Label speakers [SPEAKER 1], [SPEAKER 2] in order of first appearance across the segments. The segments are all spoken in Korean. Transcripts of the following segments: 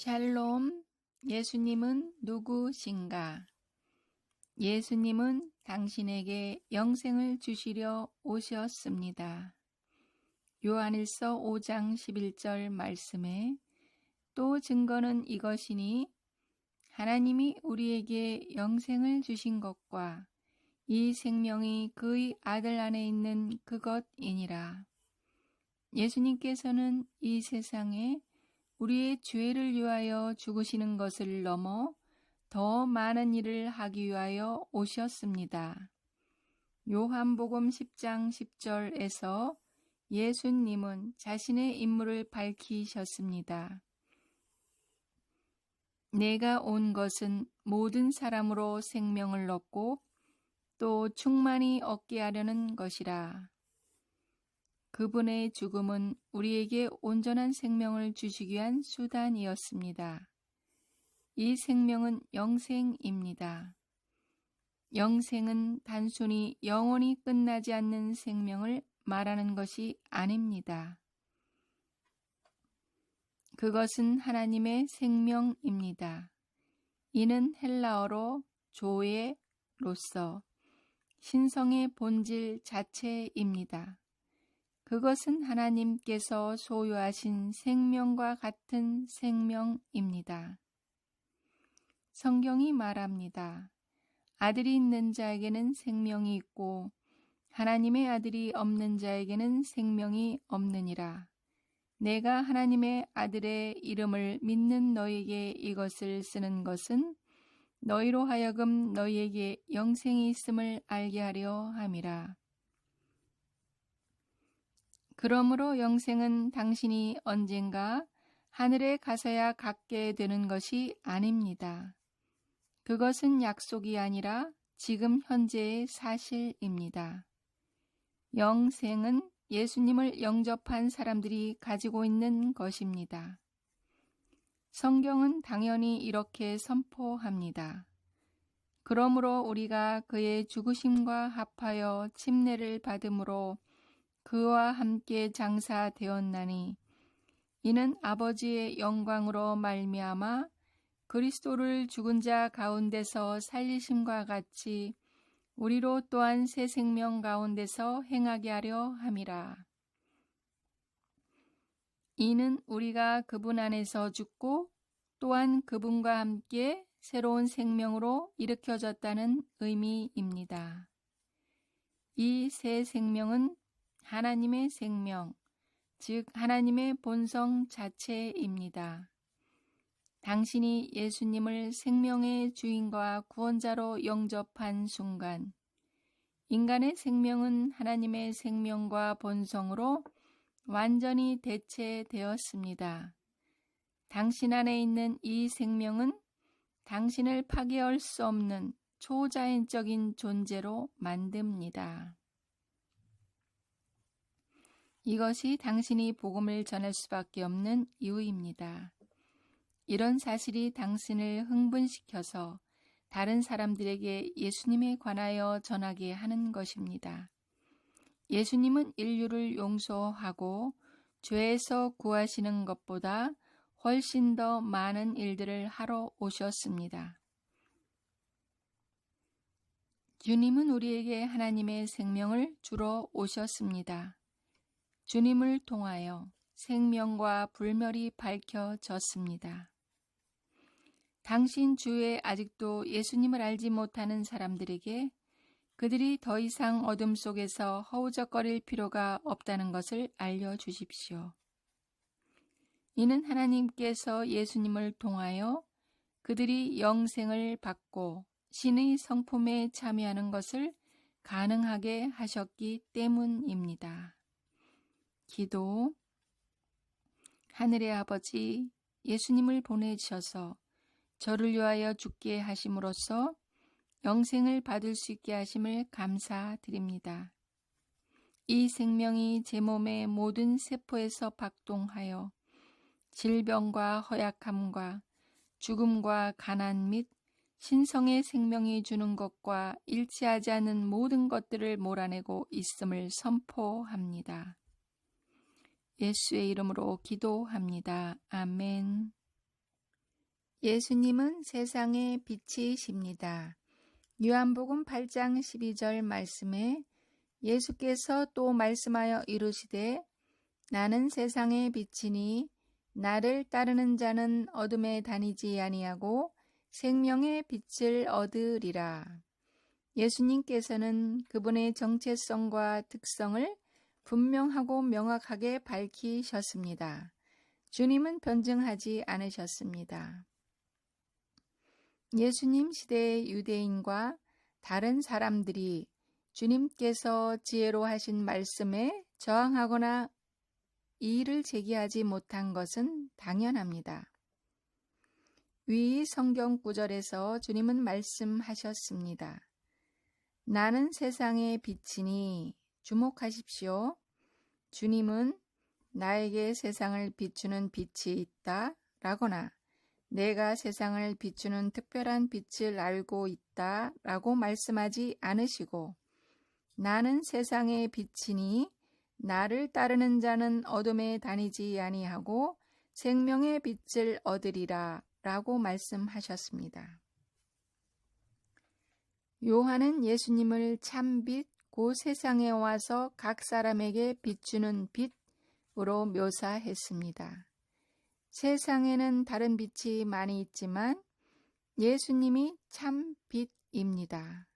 [SPEAKER 1] 샬롬, 예수님은 누구신가? 예수님은 당신에게 영생을 주시려 오셨습니다. 요한일서 5장 11절 말씀에 또 증거는 이것이니 하나님이 우리에게 영생을 주신 것과 이 생명이 그의 아들 안에 있는 그것이니라. 예수님께서는 이 세상에 우리의 죄를 위하여 죽으시는 것을 넘어 더 많은 일을 하기 위하여 오셨습니다. 요한복음 10장 10절에서 예수님은 자신의 임무를 밝히셨습니다. 내가 온 것은 모든 사람으로 생명을 얻고 또 충만히 얻게 하려는 것이라. 그분의 죽음은 우리에게 온전한 생명을 주시기 위한 수단이었습니다. 이 생명은 영생입니다. 영생은 단순히 영원히 끝나지 않는 생명을 말하는 것이 아닙니다. 그것은 하나님의 생명입니다. 이는 헬라어로 조에로서 신성의 본질 자체입니다. 그것은 하나님께서 소유하신 생명과 같은 생명입니다. 성경이 말합니다. 아들이 있는 자에게는 생명이 있고 하나님의 아들이 없는 자에게는 생명이 없느니라. 내가 하나님의 아들의 이름을 믿는 너에게 이것을 쓰는 것은 너희로 하여금 너희에게 영생이 있음을 알게 하려 함이라. 그러므로 영생은 당신이 언젠가 하늘에 가서야 갖게 되는 것이 아닙니다. 그것은 약속이 아니라 지금 현재의 사실입니다. 영생은 예수님을 영접한 사람들이 가지고 있는 것입니다. 성경은 당연히 이렇게 선포합니다. 그러므로 우리가 그의 죽으심과 합하여 침례를 받음으로 그와 함께 장사되었나니 이는 아버지의 영광으로 말미암아 그리스도를 죽은 자 가운데서 살리심과 같이 우리로 또한 새 생명 가운데서 행하게 하려 함이라. 이는 우리가 그분 안에서 죽고 또한 그분과 함께 새로운 생명으로 일으켜졌다는 의미입니다. 이 새 생명은 하나님의 생명, 즉 하나님의 본성 자체입니다. 당신이 예수님을 생명의 주인과 구원자로 영접한 순간, 인간의 생명은 하나님의 생명과 본성으로 완전히 대체되었습니다. 당신 안에 있는 이 생명은 당신을 파괴할 수 없는 초자연적인 존재로 만듭니다. 이것이 당신이 복음을 전할 수밖에 없는 이유입니다. 이런 사실이 당신을 흥분시켜서 다른 사람들에게 예수님에 관하여 전하게 하는 것입니다. 예수님은 인류를 용서하고 죄에서 구하시는 것보다 훨씬 더 많은 일들을 하러 오셨습니다. 주님은 우리에게 하나님의 생명을 주러 오셨습니다. 주님을 통하여 생명과 불멸이 밝혀졌습니다. 당신 주위에 아직도 예수님을 알지 못하는 사람들에게 그들이 더 이상 어둠 속에서 허우적거릴 필요가 없다는 것을 알려주십시오. 이는 하나님께서 예수님을 통하여 그들이 영생을 받고 신의 성품에 참여하는 것을 가능하게 하셨기 때문입니다. 기도. 하늘의 아버지, 예수님을 보내주셔서 저를 위하여 죽게 하심으로써 영생을 받을 수 있게 하심을 감사드립니다. 이 생명이 제 몸의 모든 세포에서 박동하여 질병과 허약함과 죽음과 가난 및 신성의 생명이 주는 것과 일치하지 않는 모든 것들을 몰아내고 있음을 선포합니다. 예수의 이름으로 기도합니다. 아멘. 예수님은 세상의 빛이십니다. 요한복음 8장 12절 말씀에 예수께서 또 말씀하여 이르시되 나는 세상의 빛이니 나를 따르는 자는 어둠에 다니지 아니하고 생명의 빛을 얻으리라. 예수님께서는 그분의 정체성과 특성을 분명하고 명확하게 밝히셨습니다. 주님은 변증하지 않으셨습니다. 예수님 시대의 유대인과 다른 사람들이 주님께서 지혜로 하신 말씀에 저항하거나 이의를 제기하지 못한 것은 당연합니다. 위 성경 구절에서 주님은 말씀하셨습니다. 나는 세상의 빛이니 주목하십시오. 주님은 나에게 세상을 비추는 빛이 있다 라거나 내가 세상을 비추는 특별한 빛을 알고 있다 라고 말씀하지 않으시고 나는 세상의 빛이니 나를 따르는 자는 어둠에 다니지 아니하고 생명의 빛을 얻으리라 라고 말씀하셨습니다. 요한은 예수님을 참빛, 그 세상에 와서 각 사람에게 비추는 빛으로 묘사했습니다. 세상에는 다른 빛이 많이 있지만 예수님이 참 빛입니다.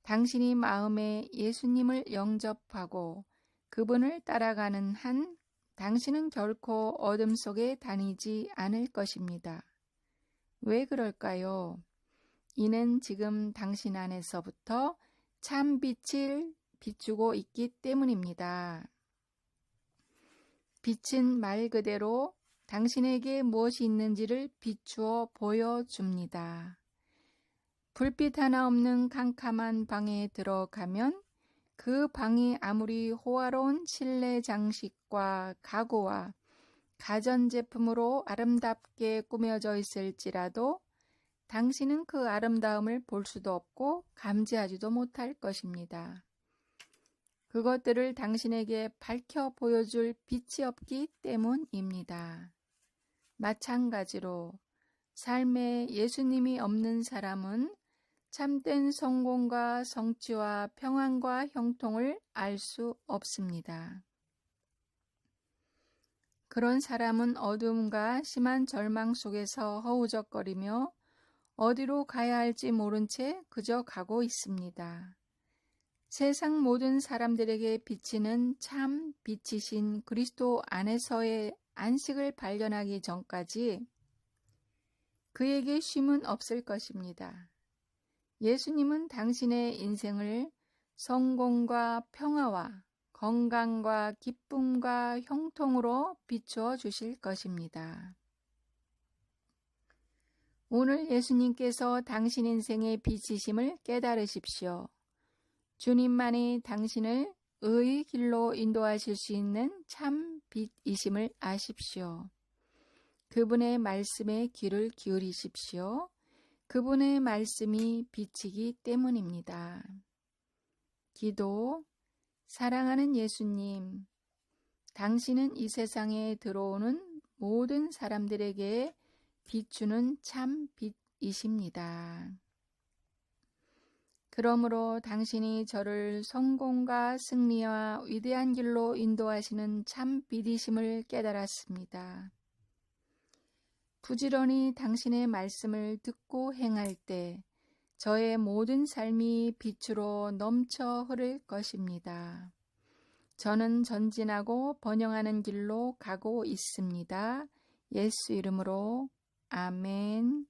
[SPEAKER 1] 당신이 마음에 예수님을 영접하고 그분을 따라가는 한 당신은 결코 어둠 속에 다니지 않을 것입니다. 왜 그럴까요? 이는 지금 당신 안에서부터 참 빛을 비추고 있기 때문입니다. 빛은 말 그대로 당신에게 무엇이 있는지를 비추어 보여줍니다. 불빛 하나 없는 캄캄한 방에 들어가면 그 방이 아무리 호화로운 실내 장식과 가구와 가전제품으로 아름답게 꾸며져 있을지라도 당신은 그 아름다움을 볼 수도 없고 감지하지도 못할 것입니다. 그것들을 당신에게 밝혀 보여줄 빛이 없기 때문입니다. 마찬가지로 삶에 예수님이 없는 사람은 참된 성공과 성취와 평안과 형통을 알 수 없습니다. 그런 사람은 어둠과 심한 절망 속에서 허우적거리며 어디로 가야 할지 모른 채 그저 가고 있습니다. 세상 모든 사람들에게 비치는 참 빛이신 그리스도 안에서의 안식을 발견하기 전까지 그에게 쉼은 없을 것입니다. 예수님은 당신의 인생을 성공과 평화와 건강과 기쁨과 형통으로 비추어 주실 것입니다. 오늘 예수님께서 당신 인생의 빛이심을 깨달으십시오. 주님만이 당신을 의의 길로 인도하실 수 있는 참 빛이심을 아십시오. 그분의 말씀에 귀를 기울이십시오. 그분의 말씀이 빛이기 때문입니다. 기도. 사랑하는 예수님, 당신은 이 세상에 들어오는 모든 사람들에게 비추는 참 빛이십니다. 그러므로 당신이 저를 성공과 승리와 위대한 길로 인도하시는 참 빛이심을 깨달았습니다. 부지런히 당신의 말씀을 듣고 행할 때 저의 모든 삶이 빛으로 넘쳐 흐를 것입니다. 저는 전진하고 번영하는 길로 가고 있습니다. 예수 이름으로 아멘.